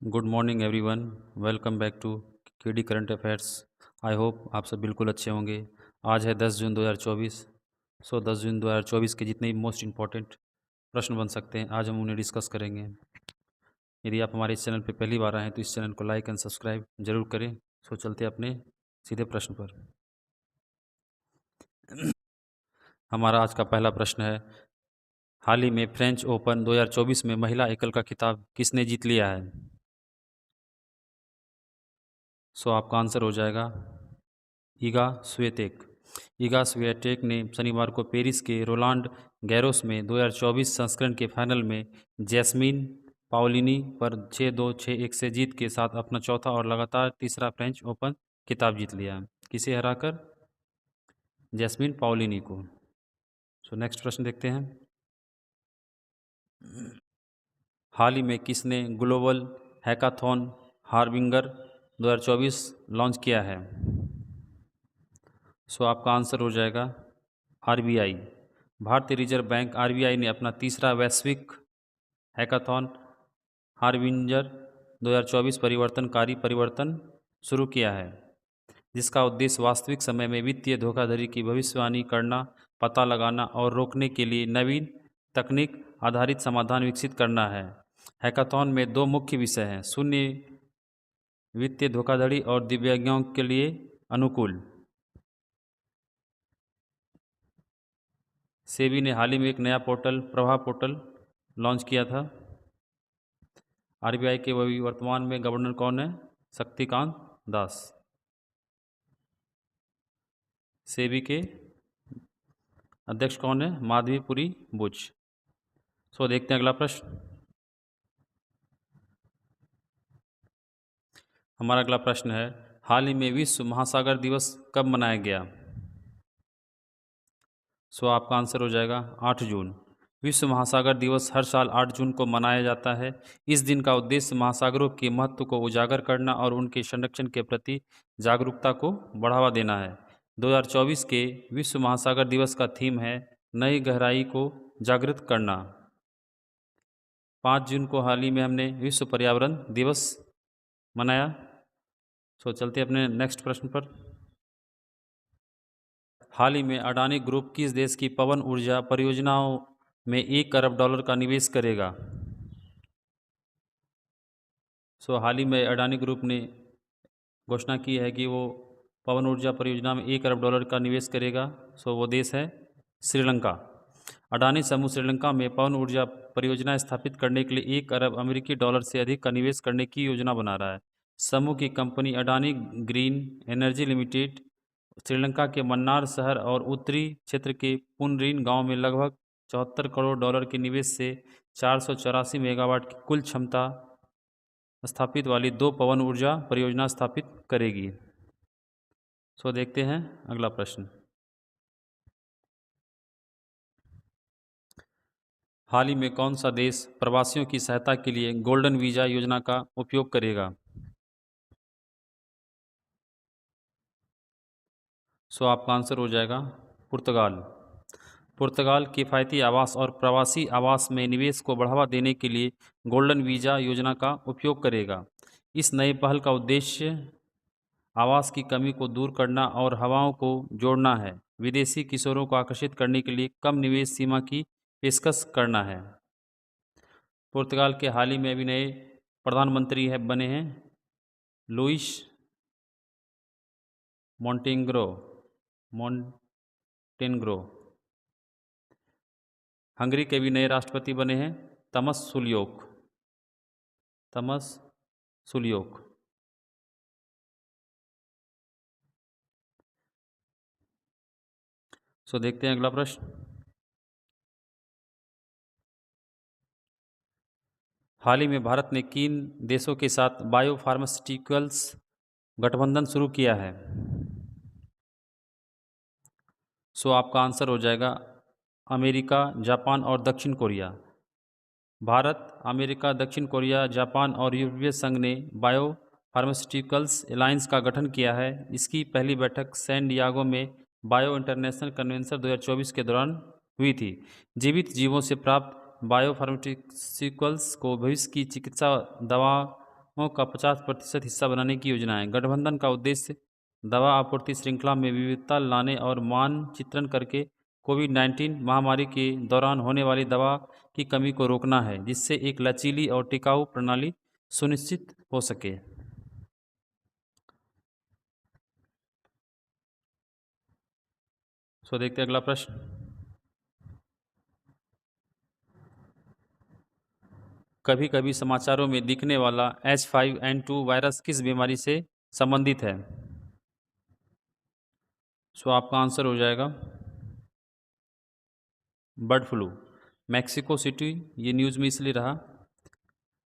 Good morning everyone. Welcome back to KD current affairs. I hope आप सब बिल्कुल अच्छे होंगे। आज है 10 जून 2024। 10 जून 2024 के जितने भी मोस्ट इम्पॉर्टेंट प्रश्न बन सकते हैं आज हम उन्हें डिस्कस करेंगे। यदि आप हमारे इस चैनल पर पहली बार आए हैं तो इस चैनल को लाइक एंड सब्सक्राइब जरूर करें। चलते अपने सीधे प्रश्न पर। हमारा आज का पहला प्रश्न है, हाल ही में फ्रेंच ओपन 2024 में महिला एकल का खिताब किसने जीत लिया है? आपका आंसर हो जाएगा ईगा स्विएटेक। ईगा स्विएटेक ने शनिवार को पेरिस के रोलांड गैरोस में 2024 संस्करण के फाइनल में जैस्मीन पाओलिनी पर 6-2, 6-1 से जीत के साथ अपना चौथा और लगातार तीसरा फ्रेंच ओपन खिताब जीत लिया। किसे हराकर? जैस्मीन पाओलिनी को। नेक्स्ट प्रश्न देखते हैं, हाल ही में किसने ग्लोबल हैकाथॉन हार्बिंगर 2024 लॉन्च किया है? आपका आंसर हो जाएगा आरबीआई। भारतीय रिजर्व बैंक आरबीआई ने अपना तीसरा वैश्विक हैकाथॉन हार्बिंजर 2024 परिवर्तन शुरू किया है, जिसका उद्देश्य वास्तविक समय में वित्तीय धोखाधड़ी की भविष्यवाणी करना, पता लगाना और रोकने के लिए नवीन तकनीक आधारित समाधान विकसित करना है। हैकाथॉन में दो मुख्य विषय हैं, शून्य वित्तीय धोखाधड़ी और दिव्यांगों के लिए अनुकूल। सेबी ने हाल ही में एक नया पोर्टल प्रभा पोर्टल लॉन्च किया था। आरबीआई के वही वर्तमान में गवर्नर कौन है? शक्तिकांत दास। सेबी के अध्यक्ष कौन है? माधवीपुरी बुच। देखते हैं अगला प्रश्न। हमारा अगला प्रश्न है, हाल ही में विश्व महासागर दिवस कब मनाया गया? आपका आंसर हो जाएगा 8 जून। विश्व महासागर दिवस हर साल 8 जून को मनाया जाता है। इस दिन का उद्देश्य महासागरों के महत्व को उजागर करना और उनके संरक्षण के प्रति जागरूकता को बढ़ावा देना है। 2024 के विश्व महासागर दिवस का थीम है नई गहराई को जागृत करना। 5 जून को हाल ही में हमने विश्व पर्यावरण दिवस मनाया। चलते अपने नेक्स्ट प्रश्न पर। हाल ही में अडानी ग्रुप किस देश की पवन ऊर्जा परियोजनाओं में $1 अरब का निवेश करेगा? हाल ही में अडानी ग्रुप ने घोषणा की है कि वो पवन ऊर्जा परियोजना में $1 अरब का निवेश करेगा। वो देश है श्रीलंका। अडानी समूह श्रीलंका में पवन ऊर्जा परियोजना स्थापित करने के लिए $1 अरब से अधिक का निवेश करने की योजना बना रहा है। समूह की company Adani green energy limited Sri Lanka के मन्नार शहर और उत्तरी क्षेत्र के पुनरीन गांव में लगभग $74 करोड़ के निवेश से 484 मेगावाट की कुल क्षमता स्थापित वाली 2 पवन ऊर्जा परियोजना स्थापित करेगी। देखते हैं अगला प्रश्न। हाल ही में कौन सा देश प्रवासियों की सहायता के लिए गोल्डन वीजा योजना का उपयोग करेगा? आपका आंसर हो जाएगा पुर्तगाल। पुर्तगाल किफ़ायती आवास और प्रवासी आवास में निवेश को बढ़ावा देने के लिए गोल्डन वीजा योजना का उपयोग करेगा। इस नई पहल का उद्देश्य आवास की कमी को दूर करना और हवाओं को जोड़ना है। विदेशी किशोरों को आकर्षित करने के लिए कम निवेश सीमा की पेशकश करना है। पुर्तगाल के हाल ही में अभी नए प्रधानमंत्री बने हैं लुइस मोंटेनेग्रो। हंगरी के भी नए राष्ट्रपति बने हैं तमस सुलियोक। देखते हैं अगला प्रश्न। हाल ही में भारत ने किन देशों के साथ बायोफार्मास्यूटिकल्स गठबंधन शुरू किया है? आपका आंसर हो जाएगा अमेरिका, जापान और दक्षिण कोरिया। भारत, अमेरिका, दक्षिण कोरिया, जापान और यूरोपीय संघ ने बायो फार्मास्यूटिकल्स अलायंस का गठन किया है। इसकी पहली बैठक सैन डियागो में बायो इंटरनेशनल कन्वेंशन 2024 के दौरान हुई थी। जीवित जीवों से प्राप्त बायो फार्मास्यूटिकल्स को भविष्य की चिकित्सा दवा दवाओं का 50% हिस्सा बनाने की योजना है। गठबंधन का उद्देश्य दवा आपूर्ति श्रृंखला में विविधता लाने और मानचित्रण करके कोविड-19 महामारी के दौरान होने वाली दवा की कमी को रोकना है, जिससे एक लचीली और टिकाऊ प्रणाली सुनिश्चित हो सके। देखते हैं अगला प्रश्न। कभी कभी समाचारों में दिखने वाला H5N2 वायरस किस बीमारी से संबंधित है? आपका आंसर हो जाएगा बर्ड फ्लू। मैक्सिको सिटी, ये न्यूज़ में इसलिए रहा,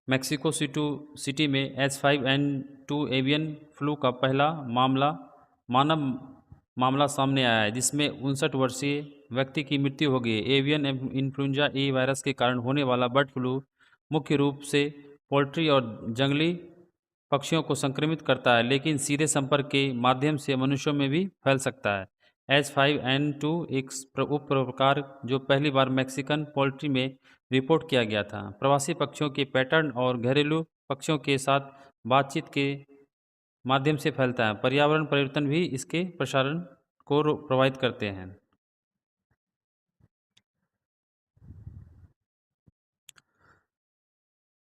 मैक्सिको सिटी में H5N2 एवियन फ्लू का पहला मानव मामला सामने आया है, जिसमें 59 वर्षीय व्यक्ति की मृत्यु हो गई। एवियन इन्फ्लुएंजा ए वायरस के कारण होने वाला बर्ड फ्लू मुख्य रूप से पोल्ट्री और जंगली पक्षियों को संक्रमित करता है, लेकिन सीधे संपर्क के माध्यम से मनुष्यों में भी फैल सकता है। H5N2 एक उप प्रकार जो पहली बार मैक्सिकन पोल्ट्री में रिपोर्ट किया गया था, प्रवासी पक्षियों के पैटर्न और घरेलू पक्षियों के साथ बातचीत के माध्यम से फैलता है। पर्यावरण परिवर्तन भी इसके प्रसारण को प्रभावित करते हैं।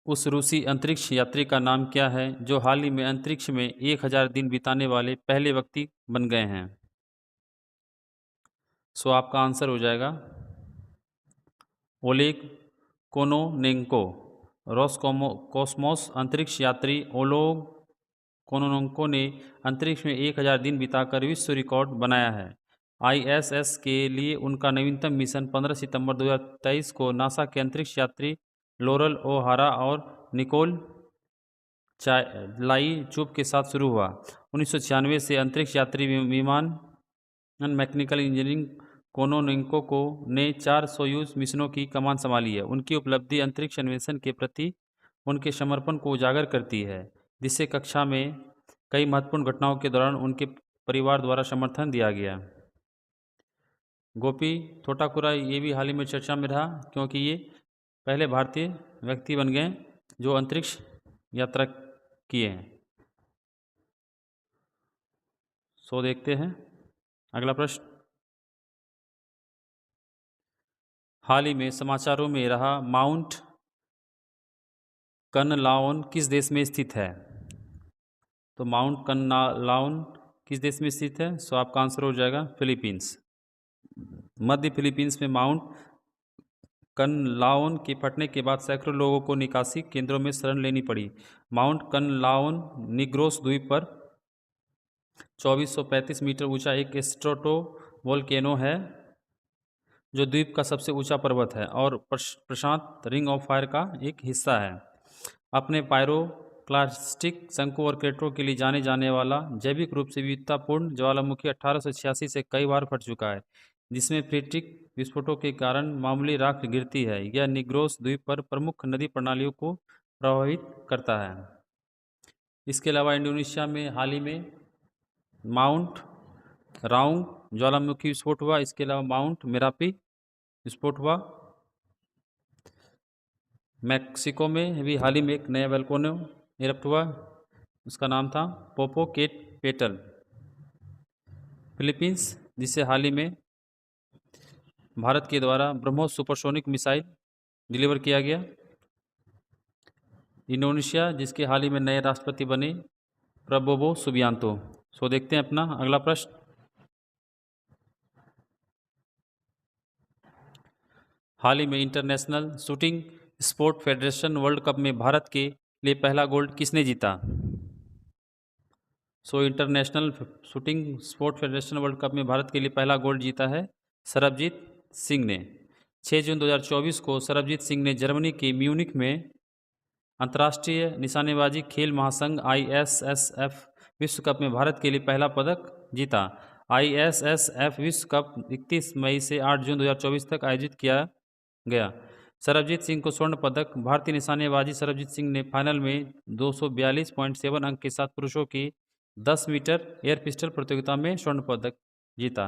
उस रूसी अंतरिक्ष यात्री का नाम क्या है जो हाल ही में अंतरिक्ष में 1000 दिन बिताने वाले पहले व्यक्ति बन गए हैं? आपका आंसर हो जाएगा ओलेग कोनोनेंको। कॉस्मोस अंतरिक्ष यात्री ओलेग कोनोनेंको ने अंतरिक्ष में 1000 दिन बिताकर विश्व रिकॉर्ड बनाया है। ISS के लिए उनका नवीनतम मिशन 15 सितंबर 2023 को नासा के अंतरिक्ष यात्री लोरल ओहारा और निकोल लाई चुप के साथ शुरू हुआ। 1996 से अंतरिक्ष यात्री विमान मैकेनिकल इंजीनियरिंग कोनोनेंको को ने 4 सोयूज मिशनों की कमान संभाली है। उनकी उपलब्धि अंतरिक्ष अन्वेषण के प्रति उनके समर्पण को उजागर करती है, जिसे कक्षा में कई महत्वपूर्ण घटनाओं के दौरान उनके परिवार द्वारा समर्थन दिया गया। गोपी थोटाकुरा ये भी हाल ही में चर्चा में रहा, क्योंकि ये पहले भारतीय व्यक्ति बन गए जो अंतरिक्ष यात्रा किए हैं। देखते हैं अगला प्रश्न। हाल ही में समाचारों में रहा माउंट कनलाओन किस देश में स्थित है? माउंट कनलाओन किस देश में स्थित है? आपका आंसर हो जाएगा फिलीपींस। मध्य फिलीपींस में माउंट कनलाओन के फटने के बाद सैकड़ों लोगों को निकासी केंद्रों में शरण लेनी पड़ी। माउंट कनलाओन निग्रोस द्वीप पर 2435 मीटर ऊंचा एक स्ट्रेटोवोल्केनो है, जो द्वीप का सबसे ऊंचा पर्वत है और प्रशांत रिंग ऑफ फायर का एक हिस्सा है। अपने पायरोक्लास्टिक शंकु और क्रेटरों के लिए जाने जाने वाला जैविक रूप से विविधतापूर्ण ज्वालामुखी 1886 से कई बार फट चुका है, जिसमें फ्रीट्रिक विस्फोटों के कारण मामूली राख गिरती है। यह निग्रोस द्वीप पर प्रमुख नदी प्रणालियों को प्रभावित करता है। इसके अलावा इंडोनेशिया में हाल ही में माउंट राउंग ज्वालामुखी विस्फोट हुआ। इसके अलावा माउंट मेरापी विस्फोट हुआ। मैक्सिको में भी हाल ही में एक नया वोल्केनो इरप्ट हुआ, उसका नाम था पोपोकेटपेटल। फिलीपींस, जिसे हाल ही में भारत के द्वारा ब्रह्मोस सुपरसोनिक मिसाइल डिलीवर किया गया। इंडोनेशिया, जिसके हाल ही में नए राष्ट्रपति बने प्रबोवो सुबियांतो। देखते हैं अपना अगला प्रश्न। हाल ही में international shooting sport federation world cup में भारत के लिए पहला गोल्ड किसने जीता? International shooting sport federation world cup में भारत के लिए पहला गोल्ड जीता है सरबजीत सिंह ने। 6 जून 2024 को सरबजीत सिंह ने जर्मनी के म्यूनिख में अंतर्राष्ट्रीय निशानेबाजी खेल महासंघ ISSF विश्व कप में भारत के लिए पहला पदक जीता। ISSF विश्व कप 31 मई से 8 जून 2024 तक आयोजित किया गया। सरबजीत सिंह को स्वर्ण पदक। भारतीय निशानेबाजी सरबजीत सिंह ने फाइनल में 242.7 अंक के साथ पुरुषों की 10 मीटर एयर पिस्टल प्रतियोगिता में स्वर्ण पदक जीता।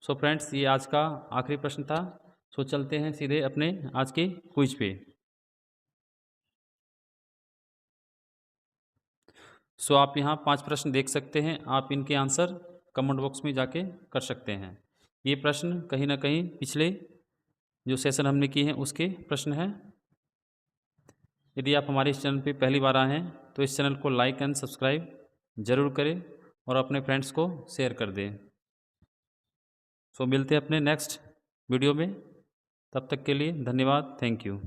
फ्रेंड्स, ये आज का आखिरी प्रश्न था। चलते हैं सीधे अपने आज के क्विज पे। सो आप यहाँ 5 प्रश्न देख सकते हैं, आप इनके आंसर कमेंट बॉक्स में जाके कर सकते हैं। ये प्रश्न कहीं ना कहीं पिछले जो सेशन हमने किए हैं उसके प्रश्न हैं। यदि आप हमारे इस चैनल पे पहली बार आए हैं तो इस चैनल को लाइक एंड सब्सक्राइब ज़रूर करें और अपने फ्रेंड्स को शेयर कर दें। सो मिलते हैं अपने नेक्स्ट वीडियो में, तब तक के लिए धन्यवाद, थैंक यू।